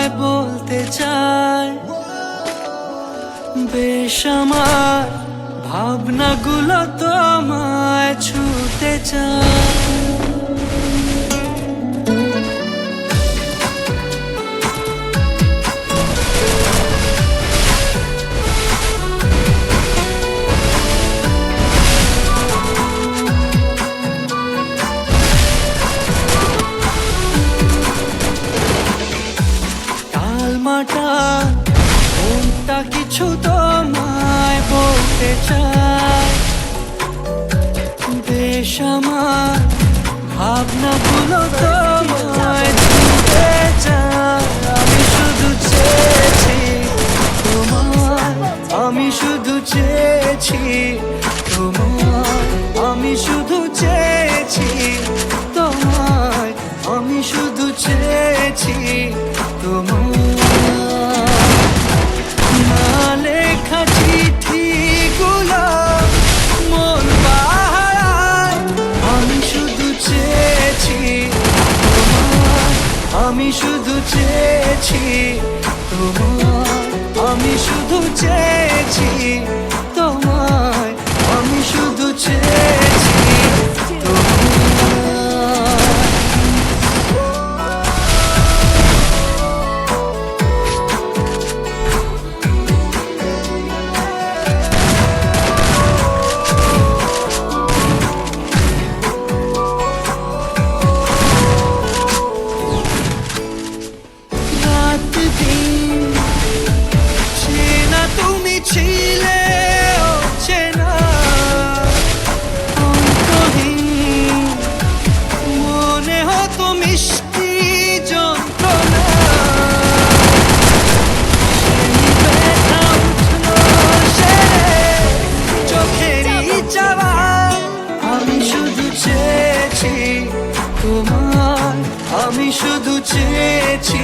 তোমায় বলতে চাই, বেশ আমার ভাবনাগুলো তোমায় ছুতে চায়। কোনটা কিছু তোমায় বলতে চাই, বেশ আমার ভাবনাগুলো তোমায় দিতে চাই। আমি শুধু চেয়েছি তোমায়, আমি শুধু চেয়েছি তোমায়, আমি শুধু চেয়েছি তোমায়, আমি শুধু চেয়েছি তোমায়। লেখা চিঠিগুলো মন পাহারায়, আমি শুধু চেয়েছি তোমায়, আমি শুধু চেয়েছি তোমায়, আমি শুধু চেয়েছি তোমায়, আমি শুধু চেয়েছি তোমায়। তুমি ছিলে অচেনা অন্তহীন, মনে হতো মিষ্টি যন্ত্রণা, ব্যথা উঠলো সেরে চোখেরই চাওয়া। আমি শুধু চেয়েছি তোমায়, আমি শুধু চেয়েছি